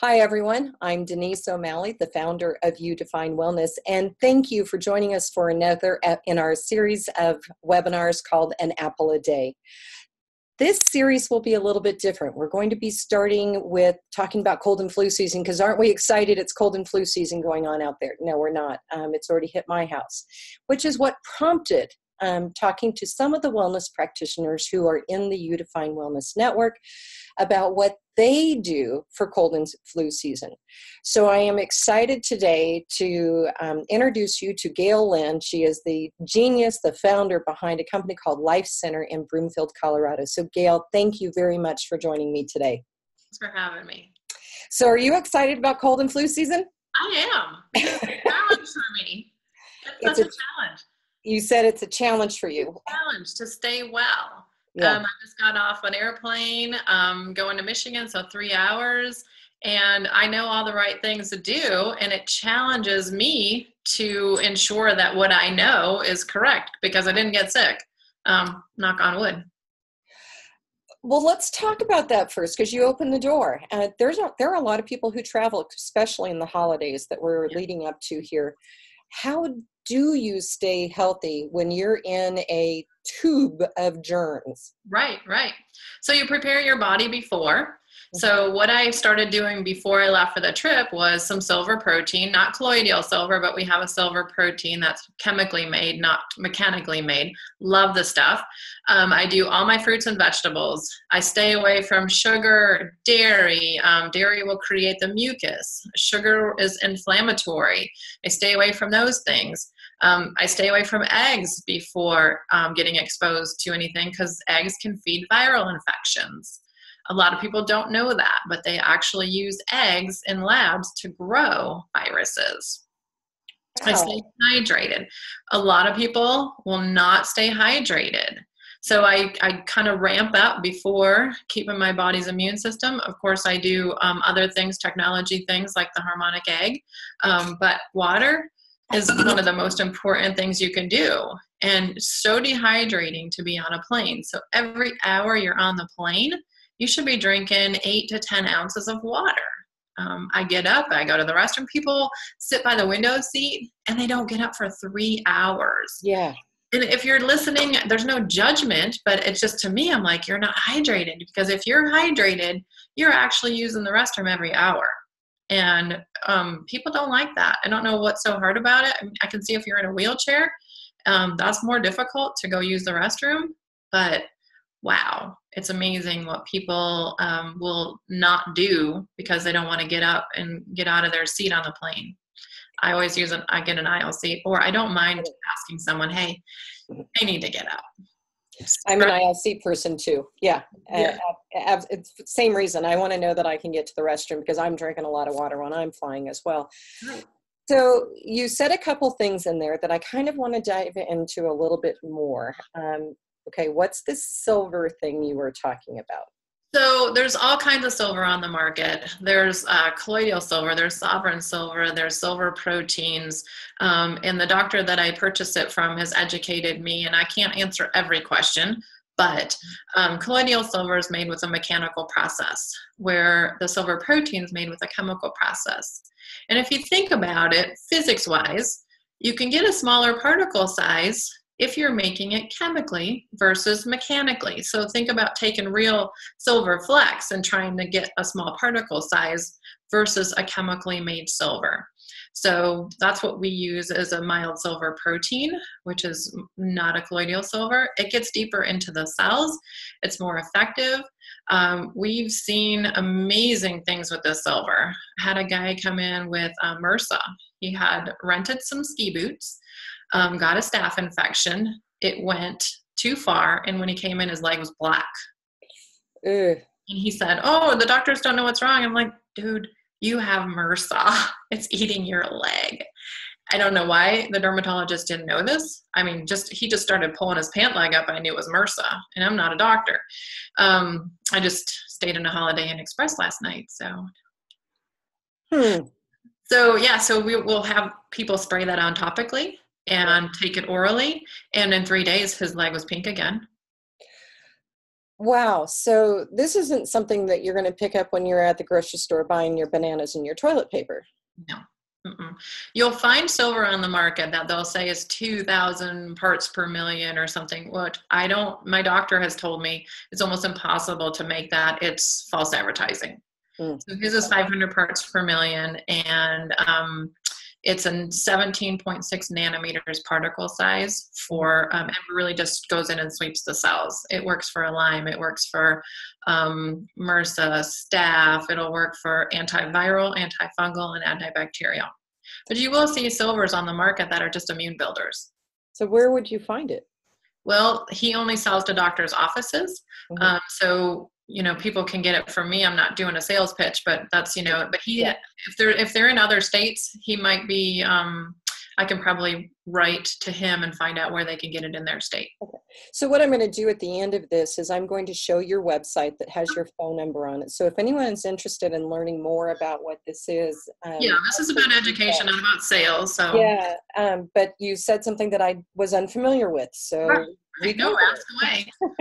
Hi, everyone. I'm Denise O'Malley, the founder of You Define Wellness, and thank you for joining us for another in our series of webinars called An Apple a Day. This series will be a little bit different. We're going to be starting with talking about cold and flu season, because aren't we excited it's cold and flu season going on out there? No, we're not. It's already hit my house, which is what prompted talking to some of the wellness practitioners who are in the You Define Wellness Network about what they do for cold and flu season. So I am excited today to introduce you to Gail Lynn. She is the genius, the founder behind a company called Life Center in Broomfield, Colorado. So Gail, thank you very much for joining me today. Thanks for having me. So are you excited about cold and flu season? I am. It's a challenge for me. It's such a challenge. You said it's a challenge for you. It's a challenge to stay well. Yeah. I just got off an airplane going to Michigan, so 3 hours, and I know all the right things to do, and it challenges me to ensure that what I know is correct because I didn't get sick. Knock on wood. Well, let's talk about that first, because you opened the door. There are a lot of people who travel, especially in the holidays that we're leading up to here. How do you stay healthy when you're in a tube of germs? Right. So you prepare your body before. So what I started doing before I left for the trip was some silver protein, not colloidal silver, but we have a silver protein that's chemically made, not mechanically made. Love the stuff. I do all my fruits and vegetables. I stay away from sugar, dairy. Dairy will create the mucus. Sugar is inflammatory. I stay away from those things. I stay away from eggs before getting exposed to anything because eggs can feed viral infections. A lot of people don't know that, but they actually use eggs in labs to grow viruses. Wow. I stay hydrated. A lot of people will not stay hydrated. So I kind of ramp up before keeping my body's immune system. Of course, I do other things, technology things like the harmonic egg, but water is one of the most important things you can do. And so dehydrating to be on a plane. So every hour you're on the plane, you should be drinking 8 to 10 ounces of water. I get up, I go to the restroom. People sit by the window seat and they don't get up for 3 hours. Yeah. And if you're listening, there's no judgment, but it's just, to me, I'm like, you're not hydrated, because if you're hydrated, you're actually using the restroom every hour. And people don't like that. I don't know what's so hard about it. I mean, I can see if you're in a wheelchair, that's more difficult to go use the restroom, but wow, it's amazing what people will not do because they don't want to get up and get out of their seat on the plane. I always I get an aisle seat, or I don't mind asking someone, hey, I need to get up. I'm an ILC person too. Yeah. It's the same reason. I want to know that I can get to the restroom because I'm drinking a lot of water when I'm flying as well. Right. So you said a couple things in there that I kind of want to dive into a little bit more. Okay, what's this silver thing you were talking about? So there's all kinds of silver on the market. There's colloidal silver, there's sovereign silver, there's silver proteins. And the doctor that I purchased it from has educated me, and I can't answer every question, but colloidal silver is made with a mechanical process, where the silver protein is made with a chemical process. And if you think about it, physics-wise, you can get a smaller particle size if you're making it chemically versus mechanically. So think about taking real silver flecks and trying to get a small particle size versus a chemically made silver. So that's what we use as a mild silver protein, which is not a colloidal silver. It gets deeper into the cells. It's more effective. We've seen amazing things with this silver. I had a guy come in with MRSA. He had rented some ski boots, got a staph infection. It went too far, and when he came in, his leg was black. Ugh. And he said, oh, the doctors don't know what's wrong. I'm like, dude, you have MRSA. It's eating your leg. I don't know why the dermatologist didn't know this. I mean, he just started pulling his pant leg up. I knew it was MRSA, and I'm not a doctor. I just stayed in a Holiday Inn Express last night. So we will have people spray that on topically and take it orally. And in 3 days, his leg was pink again. Wow. So this isn't something that you're going to pick up when you're at the grocery store buying your bananas and your toilet paper. No. Mm-mm. You'll find silver on the market that they'll say is 2,000 parts per million or something. What I don't, my doctor has told me it's almost impossible to make that. It's false advertising. Mm. So his is 500 parts per million, and it's a 17.6 nanometers particle size for, and really just goes in and sweeps the cells. It works for Lyme, it works for MRSA, staph, it'll work for antiviral, antifungal, and antibacterial. But you will see silvers on the market that are just immune builders. So where would you find it? Well, he only sells to doctors' offices. Mm-hmm. So, people can get it from me. I'm not doing a sales pitch, but that's, but Yeah. if they're in other states, he might be, I can probably write to him and find out where they can get it in their state. Okay. So what I'm going to do at the end of this is I'm going to show your website that has your phone number on it. So if anyone's interested in learning more about what this is. Yeah, this is about education, not about sales. So yeah, but you said something that I was unfamiliar with. So right. No, ask away. So,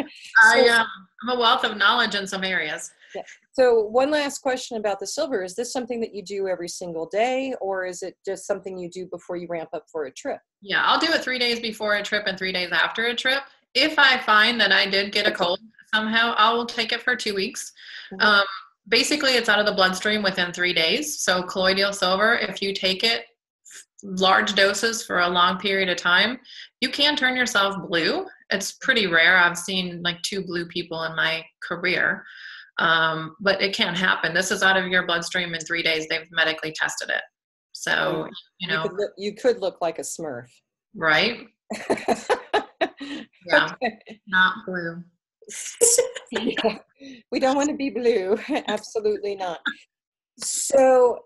I'm a wealth of knowledge in some areas. yeah. So one last question about the silver. Is this something that you do every single day, or is it just something you do before you ramp up for a trip? Yeah, I'll do it 3 days before a trip and 3 days after a trip. If I find that I did get a cold somehow, I will take it for 2 weeks. Mm-hmm. Basically, it's out of the bloodstream within 3 days. So colloidal silver, if you take it large doses for a long period of time, you can turn yourself blue. It's pretty rare. I've seen like 2 blue people in my career. But it can happen. This is out of your bloodstream in 3 days. They've medically tested it. So, you could look like a Smurf. Right? Yeah, okay. Not blue. Yeah. We don't want to be blue. Absolutely not. So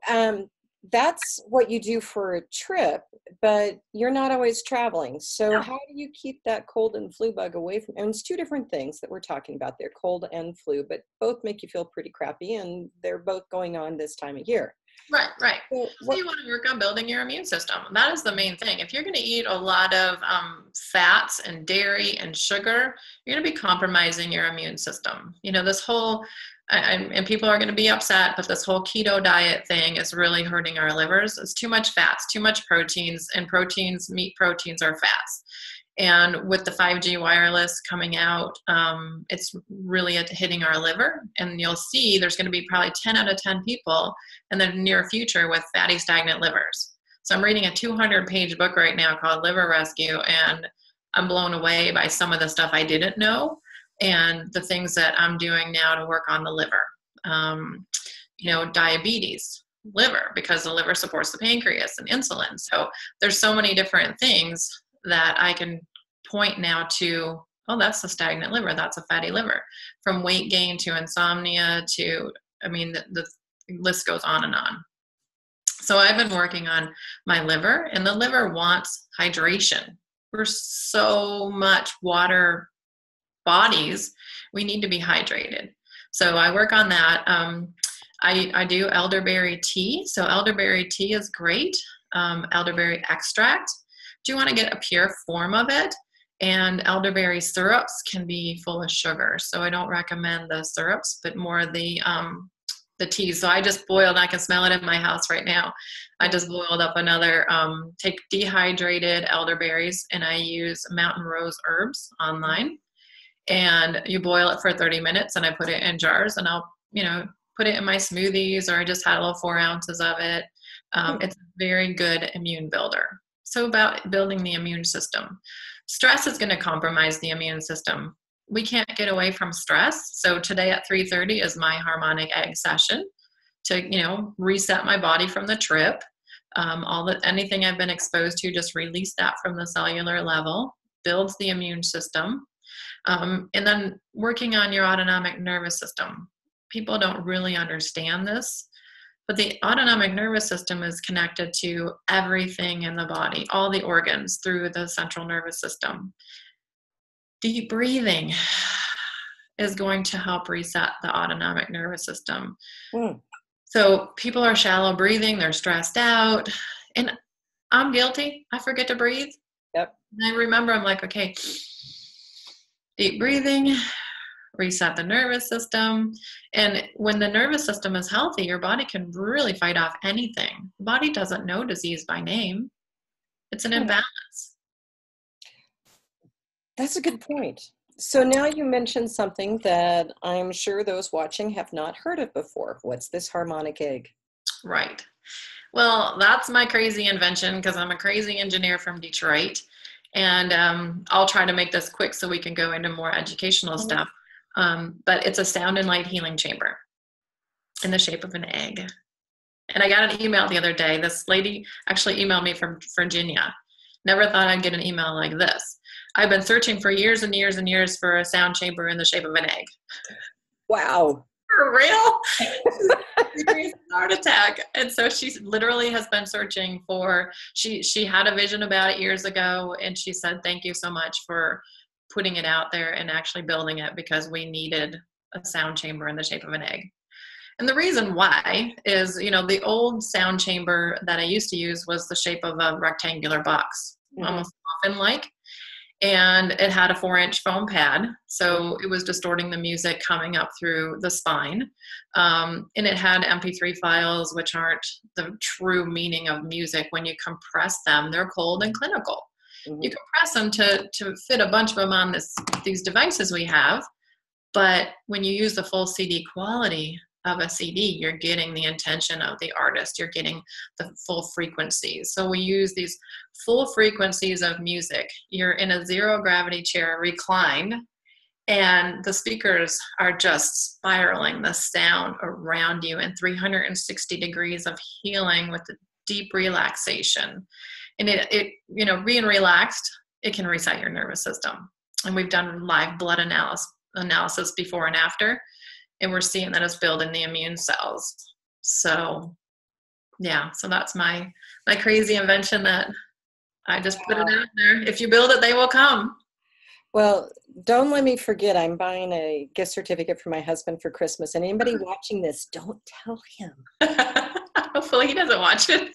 that's what you do for a trip, but you're not always traveling. So No. How do you keep that cold and flu bug away from? And it's 2 different things that we're talking about there, cold and flu, but both make you feel pretty crappy, and they're both going on this time of year. Right. So you want to work on building your immune system. That is the main thing. If you're going to eat a lot of fats and dairy and sugar, you're going to be compromising your immune system. This whole, and people are going to be upset, but this whole keto diet thing is really hurting our livers. It's too much fats, too much proteins, and meat proteins are fats. And with the 5G wireless coming out, it's really hitting our liver. And you'll see there's going to be probably 10 out of 10 people in the near future with fatty stagnant livers. So I'm reading a 200-page book right now called Liver Rescue, and I'm blown away by some of the stuff I didn't know and the things that I'm doing now to work on the liver. Diabetes, liver, because the liver supports the pancreas, and insulin. So there's so many different things that I can point now to, oh, that's a stagnant liver, that's a fatty liver, from weight gain to insomnia to, the list goes on and on. So I've been working on my liver, and the liver wants hydration. We're so much water bodies, we need to be hydrated. So I work on that. I do elderberry tea. So elderberry tea is great. Elderberry extract. Do you want to get a pure form of it? And elderberry syrups can be full of sugar. So I don't recommend the syrups, but more the tea. So I just boiled, I can smell it in my house right now. I just boiled up another, take dehydrated elderberries, and I use mountain rose herbs online. And you boil it for 30 minutes, and I put it in jars, and I'll, put it in my smoothies, or I just had a little 4 ounces of it. It's a very good immune builder. So about building the immune system. Stress is going to compromise the immune system. We can't get away from stress. So today at 3:30 is my harmonic egg session to, reset my body from the trip. Anything I've been exposed to, just release that from the cellular level, builds the immune system. And then working on your autonomic nervous system. People don't really understand this, but the autonomic nervous system is connected to everything in the body, all the organs through the central nervous system. Deep breathing is going to help reset the autonomic nervous system. So people are shallow breathing, they're stressed out, and I'm guilty. I forget to breathe. Yep. And I remember, I'm like, okay, deep breathing, reset the nervous system. And when the nervous system is healthy, your body can really fight off anything. The body doesn't know disease by name. It's an imbalance. That's a good point. So now you mentioned something that I'm sure those watching have not heard of before. What's this harmonic egg? Right. Well, that's my crazy invention because I'm a crazy engineer from Detroit. And I'll try to make this quick so we can go into more educational stuff. But it's a sound and light healing chamber in the shape of an egg. And I got an email the other day. This lady actually emailed me from Virginia. Never thought I'd get an email like this. I've been searching for years and years and years for a sound chamber in the shape of an egg. Wow. For real? Serious heart attack. And so she literally has been searching for, she had a vision about it years ago, and she said, thank you so much for putting it out there and actually building it, because we needed a sound chamber in the shape of an egg. And the reason why is, the old sound chamber that I used to use was the shape of a rectangular box, almost coffin-like. And it had a 4-inch foam pad, so it was distorting the music coming up through the spine. And it had MP3 files, which aren't the true meaning of music. When you compress them, they're cold and clinical. You compress them to fit a bunch of them on these devices we have. But when you use the full CD quality of a CD, you're getting the intention of the artist. You're getting the full frequencies. So we use these full frequencies of music. You're in a zero gravity chair, reclined, and the speakers are just spiraling the sound around you in 360 degrees of healing with the deep relaxation. And it being relaxed, it can reset your nervous system. And we've done live blood analysis before and after. And we're seeing that it's building the immune cells. So, yeah, so that's my crazy invention that I just put it out there. If you build it, they will come. Well, don't let me forget, I'm buying a gift certificate for my husband for Christmas. And anybody watching this, don't tell him. Hopefully he doesn't watch it.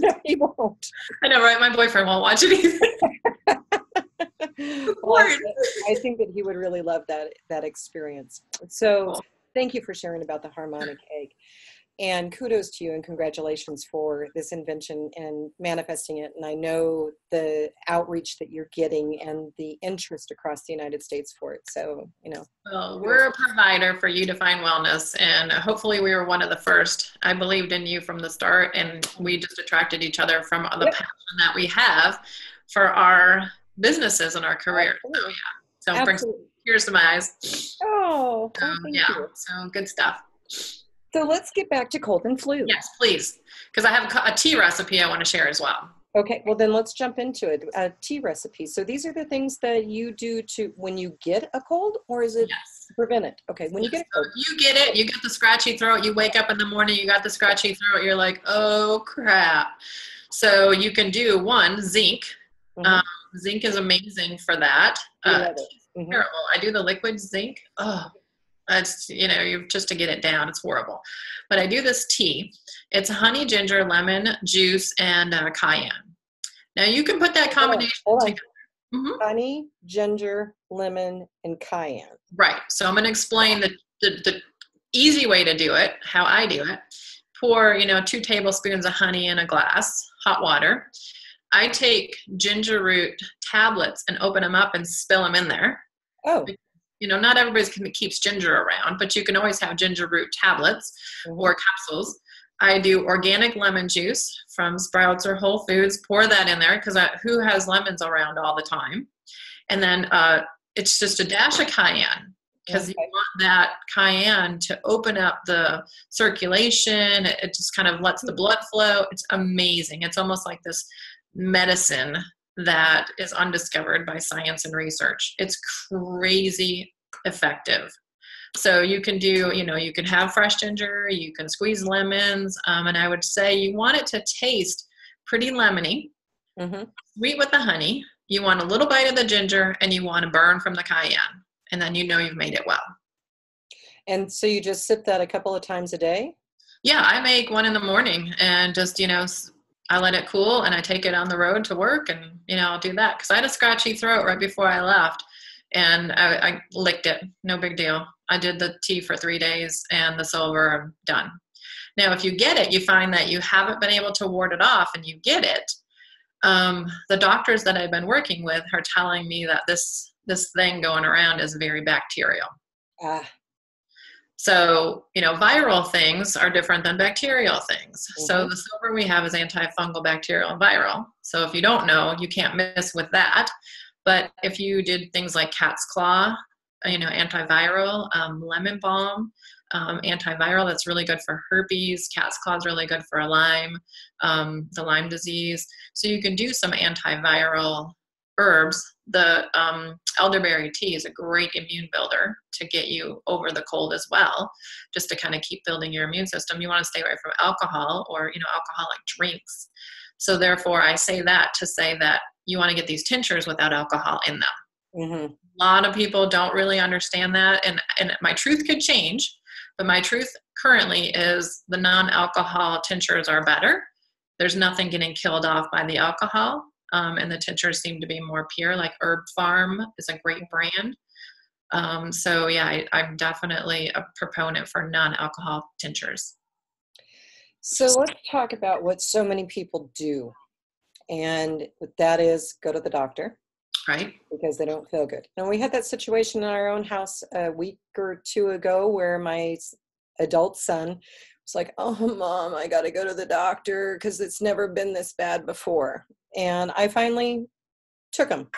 No, he won't. I know, right? My boyfriend won't watch it either. Well, I think that he would really love that experience. So thank you for sharing about the harmonic egg, and kudos to you and congratulations for this invention and manifesting it. And I know the outreach that you're getting and the interest across the United States for it. So, Well, we're a provider for You Define Wellness, and hopefully we were one of the first. I believed in you from the start, and we just attracted each other from the passion that we have for our businesses and our career. So yeah, so bring tears to my eyes. Oh, thank you. So good stuff. So let's get back to cold and flu. Yes, please, because I have a tea recipe I want to share as well. Okay, well then let's jump into it. A tea recipe. So these are the things that you do to when you get a cold, or is it to prevent it? Okay, when you get a cold. You get it, you get the scratchy throat, you wake up in the morning, you got the scratchy throat, you're like, oh crap. So you can do zinc. Zinc is amazing for that. Terrible. I do the liquid zinc. Oh, that's, you just to get it down, it's horrible. But I do this tea. It's honey, ginger, lemon juice, and cayenne. Now you can put that combination together. Honey, ginger, lemon, and cayenne. Right. So I'm going to explain the easy way to do it, how I do it. Pour, 2 tablespoons of honey in a glass, hot water. I take ginger root tablets and open them up and spill them in there. Oh. Not everybody keeps ginger around, but you can always have ginger root tablets or capsules. I do organic lemon juice from Sprouts or Whole Foods. Pour that in there because who has lemons around all the time? And then it's just a dash of cayenne because you want that cayenne to open up the circulation. It just kind of lets the blood flow. It's amazing. It's almost like this medicine that is undiscovered by science and research. It's crazy effective. So you can do, you can have fresh ginger, you can squeeze lemons, and I would say you want it to taste pretty lemony, sweet with the honey. You want a little bite of the ginger, and you want to burn from the cayenne, and then you've made it well. And so you just sip that a couple of times a day? Yeah, I make one in the morning and just, I let it cool and I take it on the road to work and, I'll do that because I had a scratchy throat right before I left. and I licked it. No big deal. I did the tea for 3 days and the silver, done. Now, if you get it, you find that you haven't been able to ward it off and you get it. The doctors that I've been working with are telling me that this thing going around is very bacterial. So, viral things are different than bacterial things. Mm-hmm. So the silver we have is antifungal, bacterial, and viral. So if you don't know, you can't miss with that. But if you did things like cat's claw, antiviral, lemon balm, antiviral, that's really good for herpes. Cat's claw is really good for Lyme, the Lyme disease. So you can do some antiviral herbs. The elderberry tea is a great immune builder to get you over the cold as well, just to kind of keep building your immune system. You want to stay away from alcohol or, alcoholic drinks. So therefore, I say that to say that you want to get these tinctures without alcohol in them. Mm-hmm. A lot of people don't really understand that. And my truth could change, but my truth currently is the non-alcohol tinctures are better. There's nothing getting killed off by the alcohol. And the tinctures seem to be more pure, like Herb Farm is a great brand. So yeah, I'm definitely a proponent for non-alcohol tinctures. So let's talk about what so many people do. And that is go to the doctor. Right. Because they don't feel good. And we had that situation in our own house a week or two ago where my adult son was like, oh, Mom, I got to go to the doctor because it's never been this bad before. And I finally took him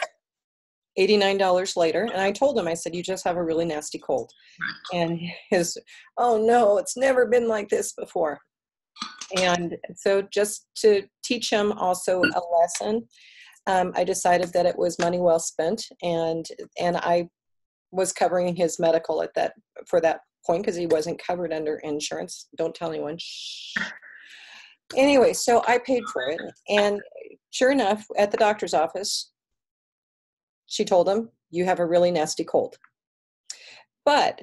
$89 later. And I told him, I said, you just have a really nasty cold. And oh no, it's never been like this before. And so just to teach him also a lesson, I decided that it was money well spent, and I was covering his medical for that point because he wasn't covered under insurance. Don't tell anyone. Shh. Anyway, so I paid for it, and sure enough, at the doctor's office, she told him, "You have a really nasty cold." But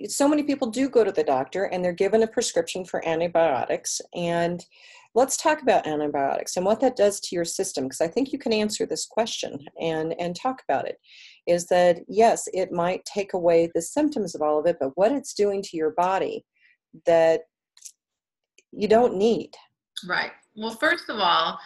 so many people do go to the doctor, and they're given a prescription for antibiotics, and let's talk about antibiotics and what that does to your system, because I think you can answer this question and talk about it, is that, yes, it might take away the symptoms of all of it, but what it's doing to your body that you don't need. Right. Well, first of all,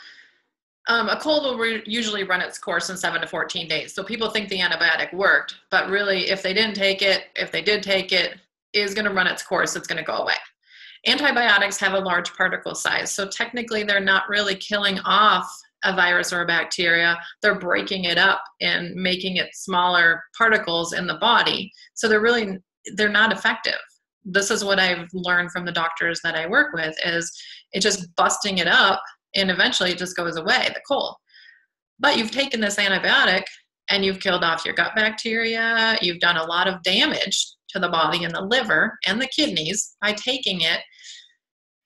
a cold will usually run its course in 7 to 14 days. So people think the antibiotic worked, but really if they did take it, it is going to run its course. It's going to go away. Antibiotics have a large particle size, so technically they're not really killing off a virus or a bacteria. They're breaking it up and making it smaller particles in the body. So they're not effective. This is what I've learned from the doctors that I work with, is it's just busting it up and eventually it just goes away, the cold. But you've taken this antibiotic and you've killed off your gut bacteria. You've done a lot of damage to the body and the liver and the kidneys by taking it,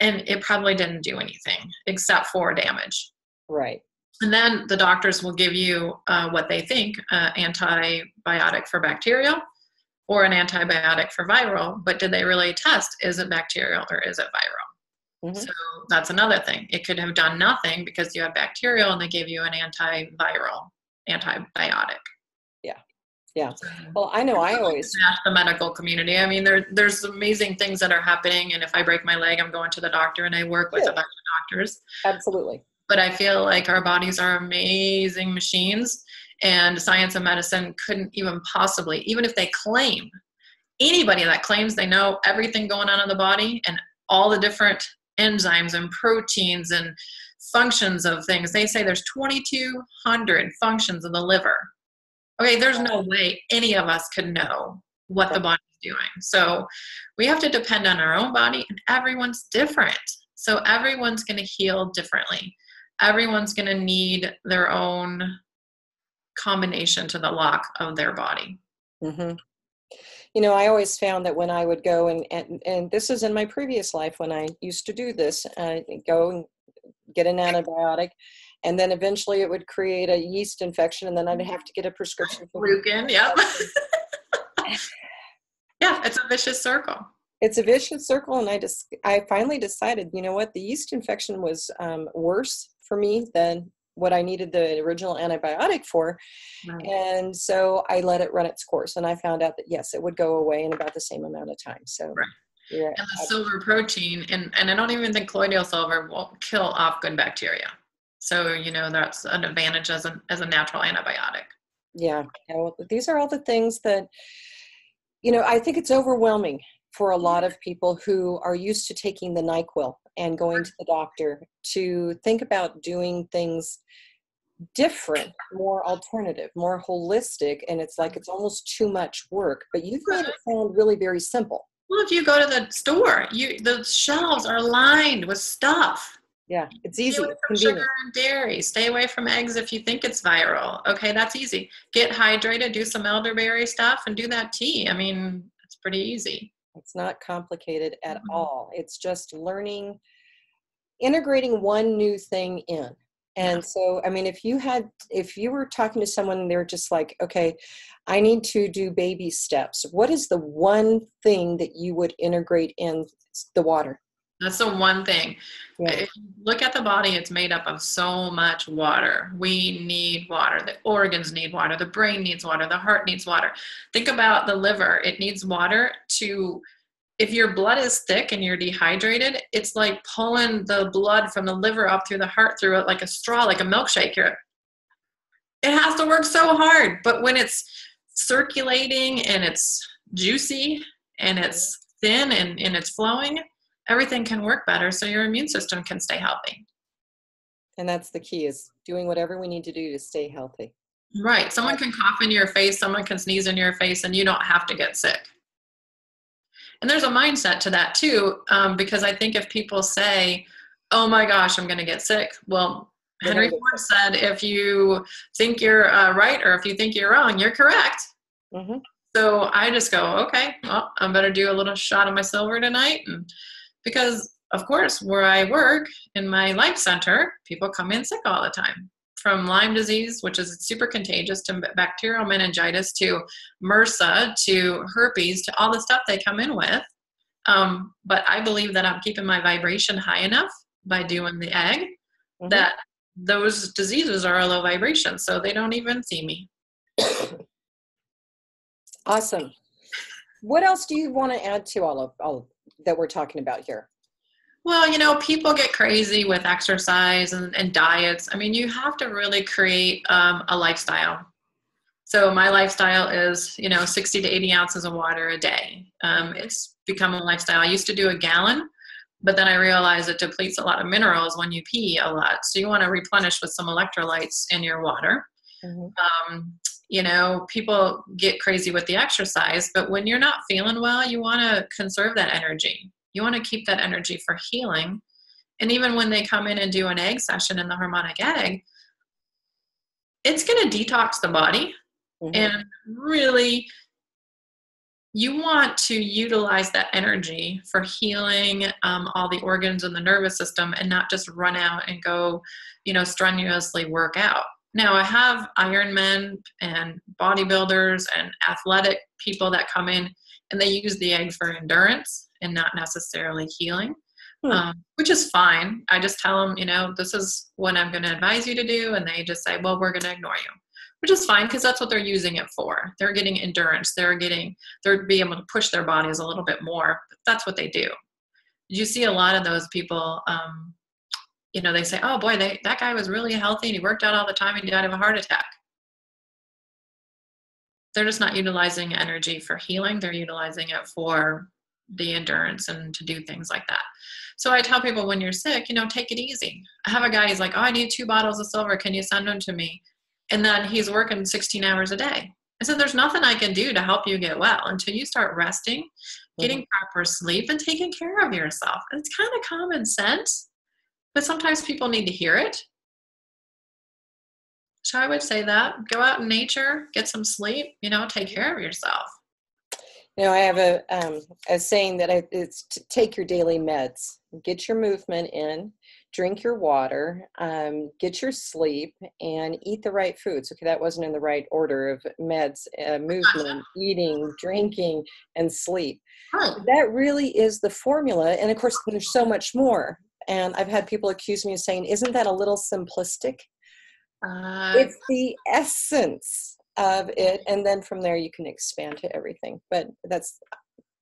and it probably didn't do anything except for damage. Right. And then the doctors will give you what they think, antibiotic for bacterial or an antibiotic for viral, but did they really test, is it bacterial or is it viral? Mm-hmm. So that's another thing. It could have done nothing because you have bacterial and they gave you an antibiotic. Yeah. Well, I know I always ask the medical community. I mean, there's amazing things that are happening. And if I break my leg, I'm going to the doctor, and I work with a bunch of doctors. Absolutely. But I feel like our bodies are amazing machines, and science and medicine couldn't even possibly, even if they claim, anybody that claims they know everything going on in the body and all the different enzymes and proteins and functions of things, they say there's 2,200 functions of the liver. Okay, there's no way any of us could know what the body's doing. So we have to depend on our own body, and everyone's different. So everyone's going to heal differently. Everyone's going to need their own combination to the lock of their body. Mm-hmm. I always found that when I would go and this is in my previous life when I used to do this, go and get an antibiotic, and then eventually it would create a yeast infection, and then I'd have to get a prescription for Rugen. Yep. Yeah, it's a vicious circle. It's a vicious circle, and I finally decided, you know what, the yeast infection was worse for me than what I needed the original antibiotic for. Right. And so I let it run its course, and I found out that yes, it would go away in about the same amount of time. So Right. yeah, And the silver protein, and I don't even think colloidal silver will kill off good bacteria. So, that's an advantage as a natural antibiotic. yeah. Well, these are all the things that, I think it's overwhelming for a lot of people who are used to taking the NyQuil and going to the doctor to think about doing things different, more alternative, more holistic. And it's like, it's almost too much work, but you've made it sound really very simple. Well, if you go to the store, the shelves are lined with stuff. Yeah, it's Stay easy. away It's from convenient. sugar and dairy. Stay away from eggs if you think it's viral. Okay, that's easy. Get hydrated, do some elderberry stuff, and do that tea. I mean, it's pretty easy. It's not complicated at Mhm. all. It's just integrating one new thing in. Yeah. And so, I mean, if you were talking to someone and they're just like, okay, I need to do baby steps, what is the one thing that you would integrate in the water? That's the one thing. Yeah. If you look at the body, it's made up of so much water. We need water. The organs need water. The brain needs water. The heart needs water. Think about the liver. It needs water if your blood is thick and you're dehydrated, it's like pulling the blood from the liver up through the heart through it like a straw, like a milkshake. It has to work so hard. But when it's circulating and it's juicy and it's thin and it's flowing, everything can work better so your immune system can stay healthy. And that's the key, is doing whatever we need to do to stay healthy. Right. Someone can cough in your face, someone can sneeze in your face, and you don't have to get sick. And there's a mindset to that too, because I think if people say, oh my gosh, I'm going to get sick. Well, Henry Ford said, if you think you're right or if you think you're wrong, you're correct. Mm-hmm. So I just go, okay, well, I better do a little shot of my silver tonight. And because, of course, where I work in my life center, people come in sick all the time. From Lyme disease, which is super contagious, to bacterial meningitis, to MRSA, to herpes, to all the stuff they come in with. But I believe that I'm keeping my vibration high enough by doing the egg, mm-hmm. that those diseases are a low vibration, so they don't even see me. Awesome. What else do you want to add to all that we're talking about here? Well, people get crazy with exercise and diets. I mean, you have to really create a lifestyle. So my lifestyle is, 60 to 80 ounces of water a day. It's become a lifestyle. I used to do a gallon, but then I realized it depletes a lot of minerals when you pee a lot. So you want to replenish with some electrolytes in your water. Mm-hmm. People get crazy with the exercise, but when you're not feeling well, you want to conserve that energy. You want to keep that energy for healing. And even when they come in and do an egg session in the harmonic egg, it's going to detox the body. Mm-hmm. And really, you want to utilize that energy for healing all the organs in the nervous system, and not just run out and go, strenuously work out. Now, I have Ironmen and bodybuilders and athletic people that come in and they use the egg for endurance and not necessarily healing, which is fine. I just tell them, this is what I'm going to advise you to do. And they just say, well, we're going to ignore you, which is fine, because that's what they're using it for. They're getting endurance. They're being able to push their bodies a little bit more. But that's what they do. You see a lot of those people, they say, oh boy, that guy was really healthy and he worked out all the time and he died of a heart attack. They're just not utilizing energy for healing. They're utilizing it for the endurance and to do things like that. So I tell people, when you're sick, take it easy. I have a guy, he's like, oh, I need 2 bottles of silver. Can you send them to me? And then he's working 16 hours a day. I said, there's nothing I can do to help you get well until you start resting, getting proper sleep, and taking care of yourself. And it's kind of common sense, but sometimes people need to hear it. So I would say that go out in nature, get some sleep, take care of yourself. I have a saying that it's to take your daily meds, get your movement in, drink your water, get your sleep, and eat the right foods. Okay, that wasn't in the right order of meds, movement, eating, drinking, and sleep. Right. That really is the formula. And of course, there's so much more. And I've had people accuse me of saying, isn't that a little simplistic? It's the essence of it. And then from there, you can expand to everything. But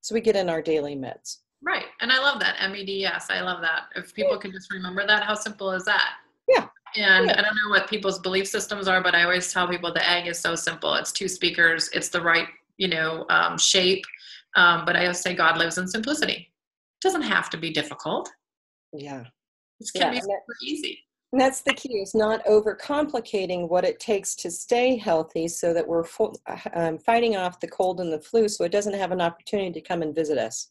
so we get in our daily meds. Right. And I love that. MEDS. I love that. If people can just remember that, how simple is that? Yeah. And Yeah. I don't know what people's belief systems are, but I always tell people the egg is so simple. It's 2 speakers. It's the right, shape. But I always say God lives in simplicity. It doesn't have to be difficult. Yeah. It can be super easy. And that's the key, is not overcomplicating what it takes to stay healthy, so that we're fighting off the cold and the flu, so it doesn't have an opportunity to come and visit us.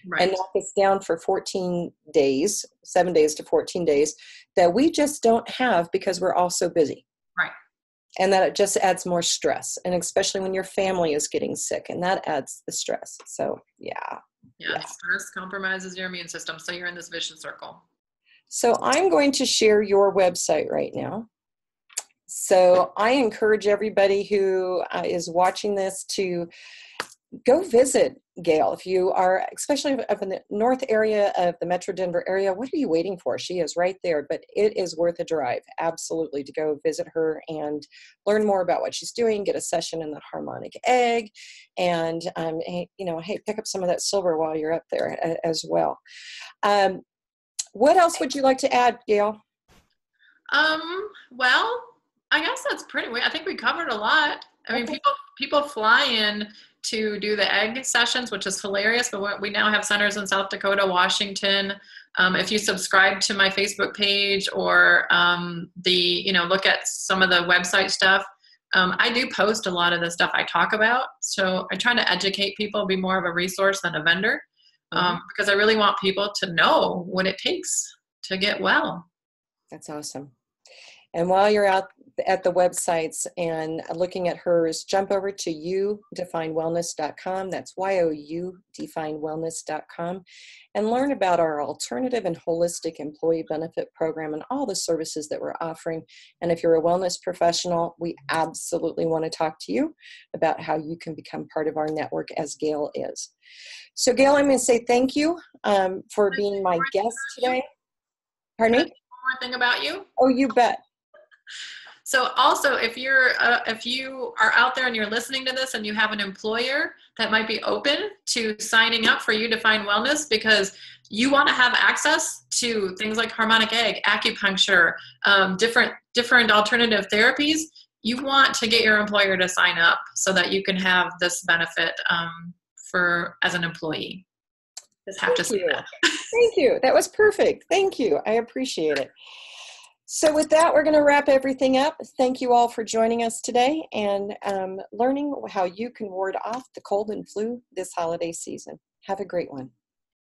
Right. And knock us down for 14 days, 7 days to 14 days, that we just don't have because we're all so busy. Right. And that it just adds more stress, and especially when your family is getting sick, and that adds the stress. So, yeah. Stress compromises your immune system, so you're in this vicious circle. So I'm going to share your website right now. So I encourage everybody who is watching this to go visit Gail. If you are, especially up in the north area of the Metro Denver area, what are you waiting for? She is right there, but it is worth a drive, absolutely, to go visit her and learn more about what she's doing, get a session in the harmonic egg, and, hey, pick up some of that silver while you're up there as well. What else would you like to add, Gail? Well, I guess that's I think we covered a lot. I mean, people fly in to do the egg sessions, which is hilarious, but we now have centers in South Dakota, Washington. If you subscribe to my Facebook page or look at some of the website stuff, I do post a lot of the stuff I talk about. So I try to educate people, be more of a resource than a vendor, because I really want people to know what it takes to get well. That's awesome. And while you're out at the websites and looking at hers, jump over to youdefinewellness.com. That's youdefinewellness.com, and learn about our alternative and holistic employee benefit program and all the services that we're offering. And if you're a wellness professional, we absolutely want to talk to you about how you can become part of our network, as Gail is. So, Gail, I'm going to say thank you for being my guest today. Pardon me? One more thing about you. Oh, you bet. So also, if you are out there and you're listening to this and you have an employer that might be open to signing up for You Define Wellness, because you want to have access to things like harmonic egg, acupuncture, different alternative therapies, you want to get your employer to sign up so that you can have this benefit as an employee. Just have to say that. Thank you. That was perfect. Thank you. I appreciate it. So with that, we're going to wrap everything up. Thank you all for joining us today and learning how you can ward off the cold and flu this holiday season. Have a great one.